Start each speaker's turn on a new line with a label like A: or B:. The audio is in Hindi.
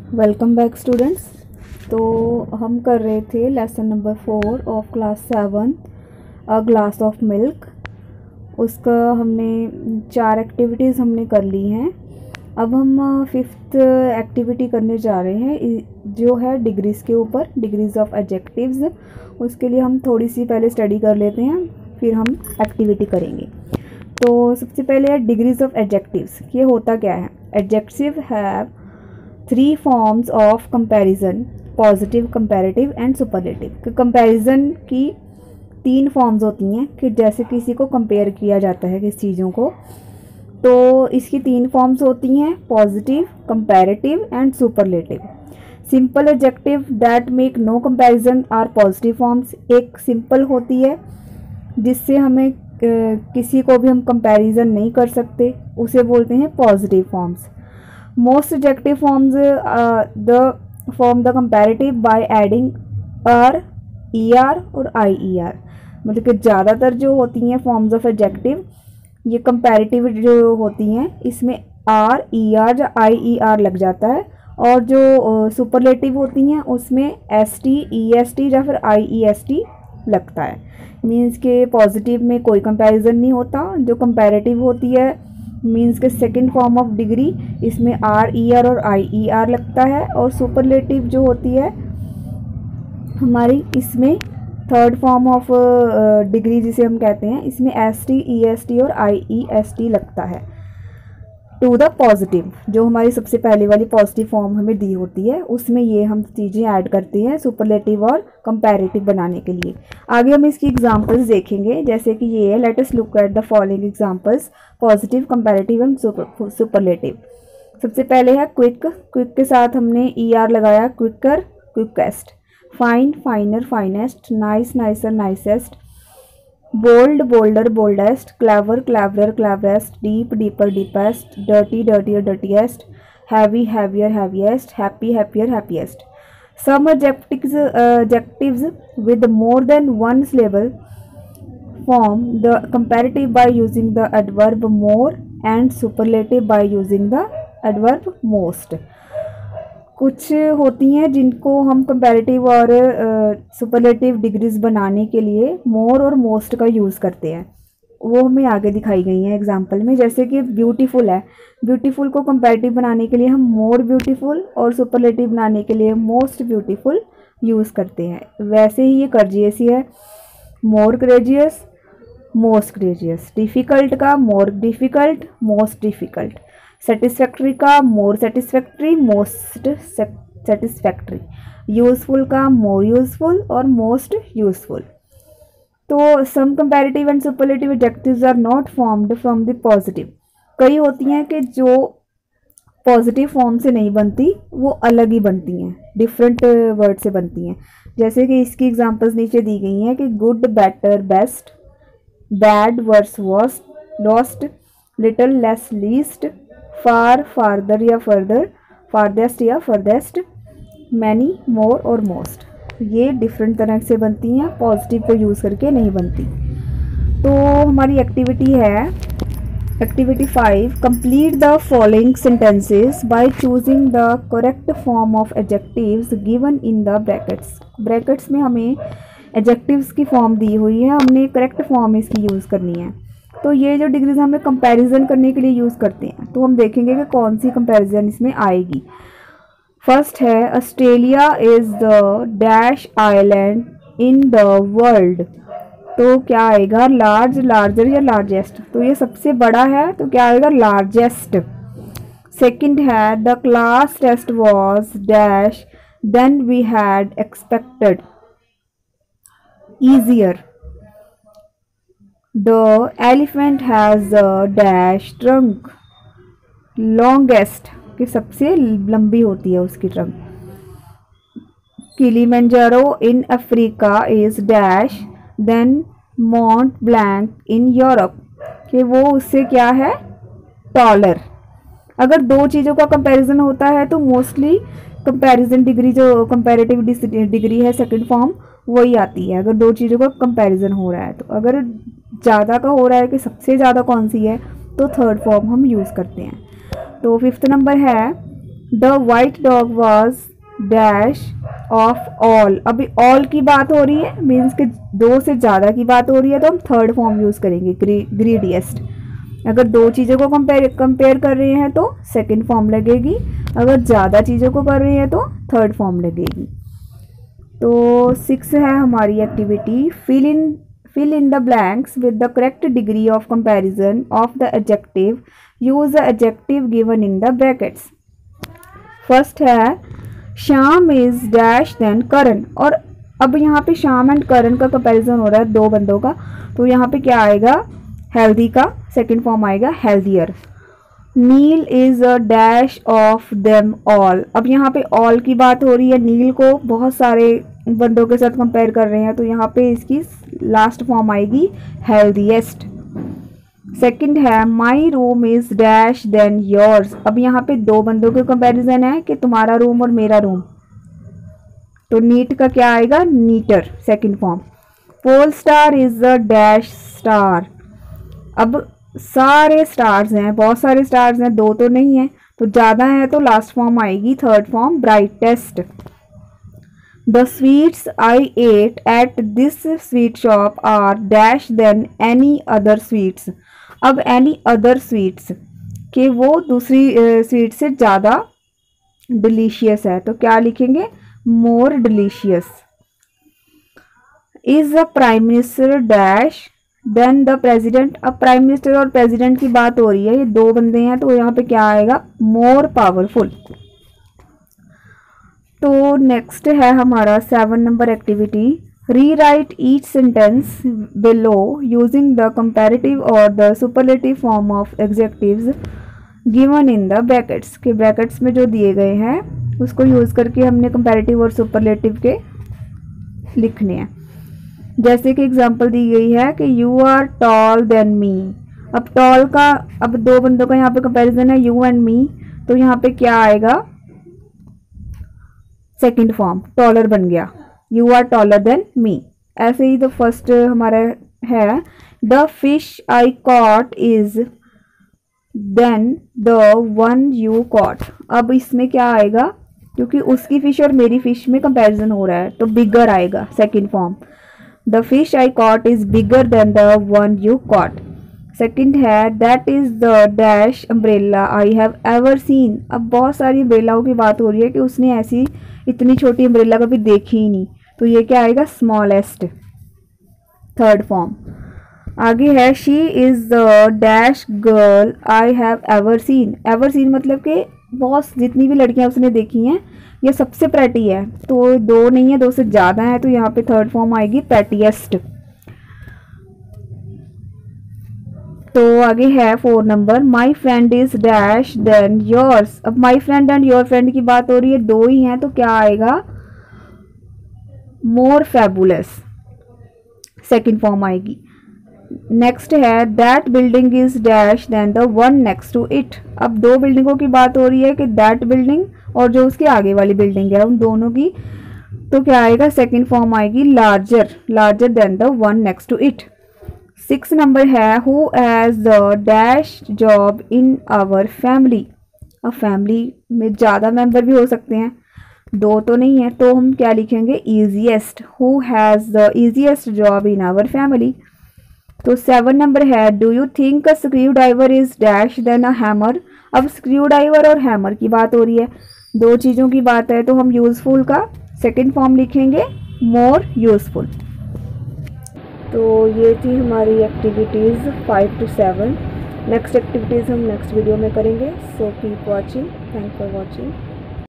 A: Welcome back students. तो हम कर रहे थे lesson number 4 of class 7 a glass of milk. उसका हमने 4 एक्टिविटीज़ हमने कर ली हैं। अब हम 5th एक्टिविटी करने जा रहे हैं जो है डिग्रीज़ के ऊपर, डिग्रीज़ ऑफ एडजेक्टिव्स। उसके लिए हम थोड़ी सी पहले स्टडी कर लेते हैं, फिर हम एक्टिविटी करेंगे। तो सबसे पहले है डिग्रीज़ ऑफ एडजेक्टिव्स। ये होता क्या है? Adjective have 3 forms of comparison, positive, comparative and superlative. Comparison की 3 फॉर्म्स होती हैं कि जैसे किसी को कंपेयर किया जाता है किसी चीज़ों को, तो इसकी 3 फॉर्म्स होती हैं, positive, comparative and superlative. Simple adjective that make no comparison are positive forms. एक सिंपल होती है जिससे हमें किसी को भी हम कंपैरिजन नहीं कर सकते, उसे बोलते हैं positive forms. Most adjective forms form the comparative by adding er, er और ier। मतलब कि ज़्यादातर जो होती हैं फॉर्म्स ऑफ एडजेक्टिव, ये कंपैरेटिव जो होती हैं इसमें आर, ई आर या आई ई आर लग जाता है, और जो सुपरलेटिव होती हैं उसमें S T, E S T या फिर आई ई एस टी लगता है। मीन्स के पॉजिटिव में कोई कंपैरिजन नहीं होता। जो कंपैरेटिव होती है मीन्स के सेकेंड फॉर्म ऑफ डिग्री, इसमें आर ई आर और आई ई आर लगता है। और सुपरलेटिव जो होती है हमारी, इसमें थर्ड फॉर्म ऑफ डिग्री जिसे हम कहते हैं, इसमें S T, E S T और आई ई एस टी लगता है टू द पॉजिटिव। जो हमारी सबसे पहले वाली पॉजिटिव फॉर्म हमें दी होती है उसमें ये हम चीज़ें ऐड करते हैं सुपरलेटिव और कंपैरेटिव बनाने के लिए। आगे हम इसकी एग्जांपल्स देखेंगे, जैसे कि ये है, let us look at the following examples, positive, comparative and superlative. सबसे पहले है क्विक। क्विक के साथ हमने ई आर लगाया, quicker, quickest. Fine, finer, finest. Nice, nicer, nicest. Bold, bolder, boldest. Clever, cleverer, cleverest. Deep, deeper, deepest. Dirty, dirtier, dirtiest. Heavy, heavier, heaviest. Happy, happier, happiest. Some adjectives with more than one syllable form the comparative by using the adverb more and superlative by using the adverb most। कुछ होती हैं जिनको हम कंपैरेटिव और सुपरलेटिव डिग्रीज बनाने के लिए मोर और मोस्ट का यूज़ करते हैं, वो हमें आगे दिखाई गई हैं एग्जाम्पल में। जैसे कि ब्यूटीफुल है, ब्यूटीफुल को कंपैरेटिव बनाने के लिए हम मोर ब्यूटीफुल और सुपरलेटिव बनाने के लिए मोस्ट ब्यूटीफुल यूज़ करते हैं। वैसे ही ये कर्जियस है, more courageous, most courageous. Difficult का more difficult, most difficult. Satisfactory का more satisfactory, most satisfactory. Useful का मोर यूज़फुल और मोस्ट यूज़फुल। तो some comparative and superlative adjectives are not formed from the positive. कई होती हैं कि जो पॉजिटिव फॉर्म से नहीं बनती, वो अलग ही बनती हैं, डिफरेंट वर्ड से बनती हैं। जैसे कि इसकी एग्जांपल्स नीचे दी गई हैं कि good, better, best. Bad, worse, worst, lost. Little, less, least. Far, farther या फर्दर। फारदेस्ट या फर्देस्ट। मैनी, मोर और मोस्ट। ये डिफरेंट तरह से बनती हैं, पॉजिटिव को यूज़ करके नहीं बनती। तो हमारी एक्टिविटी है activity 5, complete the following sentences by choosing the correct form of adjectives given in the brackets. Brackets में हमें एडजेक्टिव्स की फॉर्म दी हुई है, हमने करेक्ट फॉर्म इसकी यूज़ करनी है। तो ये जो डिग्रीज हमें कंपैरिजन करने के लिए यूज़ करते हैं, तो हम देखेंगे कि कौन सी कंपैरिजन इसमें आएगी। फर्स्ट है, Australia is the dash island in the world. तो क्या आएगा? लार्ज, लार्जर या लार्जेस्ट। तो ये सबसे बड़ा है, तो क्या आएगा? लार्जेस्ट। सेकंड है, the class test was dash than we had expected, easier. The elephant has a dash trunk, longest, कि सबसे लंबी होती है उसकी trunk. Kilimanjaro in Africa is dash than Mount Blanc in Europe, कि वो उससे क्या है? टॉलर। अगर दो चीज़ों का कंपैरिजन होता है तो मोस्टली कंपैरिजन डिग्री, जो कंपैरेटिव डिग्री है सेकंड फॉर्म, वही आती है अगर दो चीज़ों का कंपैरिजन हो रहा है। तो अगर ज़्यादा का हो रहा है कि सबसे ज़्यादा कौन सी है, तो थर्ड फॉर्म हम यूज़ करते हैं। तो 5th नंबर है, the white dog was dash of all. अभी ऑल की बात हो रही है, मीन्स कि दो से ज़्यादा की बात हो रही है, तो हम थर्ड फॉर्म यूज़ करेंगे, ग्रीडिएस्ट। अगर दो चीज़ों को कंपेयर कर रहे हैं तो सेकंड फॉर्म लगेगी, अगर ज़्यादा चीज़ों को कर रहे हैं तो थर्ड फॉर्म लगेगी। तो 6 है हमारी activity, fill in the blanks with the correct degree of comparison of the adjective. Use the adjective given in the brackets. First है श्याम इज डैश देन करण, और अब यहाँ पे श्याम एंड करण का कंपैरिजन हो रहा है दो बंदों का, तो यहाँ पे क्या आएगा, हेल्दी का सेकंड फॉर्म आएगा healthier. Neel is a dash of them all, अब यहाँ पे ऑल की बात हो रही है, नील को बहुत सारे बंदों के साथ कंपेयर कर रहे हैं, तो यहाँ पे इसकी लास्ट फॉर्म आएगी हेल्दीएस्ट। सेकंड है my room is dash than yours, अब यहाँ पे दो बंदों के कंपैरिजन है कि तुम्हारा रूम और मेरा रूम, तो नीट का क्या आएगा, neater second form. Pole star is a dash star, अब सारे स्टार्स हैं, बहुत सारे स्टार्स हैं, दो तो नहीं है, तो ज़्यादा है तो लास्ट फॉर्म आएगी third form brightest. The sweets I ate at this sweet shop are dash than any other sweets, अब एनी अदर स्वीट्स कि वो दूसरी स्वीट से ज़्यादा डिलीशियस है, तो क्या लिखेंगे, more delicious. Is the prime minister dash than the president, अब प्राइम मिनिस्टर और प्रेसिडेंट की बात हो रही है, ये दो बंदे हैं, तो यहाँ पे क्या आएगा, मोर पावरफुल। तो नेक्स्ट है हमारा 7 number activity, rewrite each sentence below using the comparative और the superlative form of adjectives given in the brackets, के ब्रैकेट्स में जो दिए गए हैं उसको यूज़ करके हमने कंपैरेटिव और सुपरलेटिव के लिखने हैं। जैसे कि एग्जांपल दी गई है कि you are tall than me, अब टॉल का, अब दो बंदों का यहाँ पे कंपैरिजन है यू एंड मी, तो यहाँ पे क्या आएगा, सेकंड फॉर्म टॉलर बन गया, you are taller than me. ऐसे ही तो फर्स्ट हमारा है the fish I caught is than the one you caught, अब इसमें क्या आएगा, क्योंकि उसकी फिश और मेरी फिश में कंपैरिजन हो रहा है, तो बिगर आएगा second form, the fish I caught is bigger than the one you caught. Second है that is the dash umbrella I have ever seen, अब बहुत सारी अम्ब्रेलाओं की बात हो रही है कि उसने ऐसी इतनी छोटी अम्ब्रेला कभी देखी ही नहीं, तो ये क्या आएगा, स्मॉलेस्ट थर्ड फॉर्म। आगे है she is the dash girl I have ever scene, ever seen मतलब कि बहुत जितनी भी लड़कियां उसने देखी हैं ये सबसे प्रेटी है, तो दो नहीं है, दो से ज़्यादा है, तो यहाँ पे थर्ड फॉर्म आएगी प्रेटीएस्ट। तो आगे है 4 number, my friend is dash than yours, अब my friend and your friend की बात हो रही है, दो ही हैं, तो क्या आएगा, मोर फैबुलस सेकंड फॉर्म आएगी। नेक्स्ट है that building is dash than the one next to it, अब दो बिल्डिंगों की बात हो रही है कि दैट बिल्डिंग और जो उसके आगे वाली बिल्डिंग है उन दोनों की, तो क्या आएगा, सेकंड फॉर्म आएगी larger, larger than the one next to it. 6 number है who has the dash job in our family, अब फैमिली में ज़्यादा मेंबर भी हो सकते हैं, दो तो नहीं है, तो हम क्या लिखेंगे, easiest, who has the easiest job in our family. तो 7 नंबर है do you think a screwdriver is dash than a hammer, अब स्क्रू ड्राइवर और हैमर की बात हो रही है, दो चीज़ों की बात है, तो हम यूज़फुल का सेकंड फॉर्म लिखेंगे, मोर यूज़फुल। तो ये थी हमारी एक्टिविटीज़ 5 to 7। नेक्स्ट एक्टिविटीज़ हम नेक्स्ट वीडियो में करेंगे, so keep watching, thank for watching.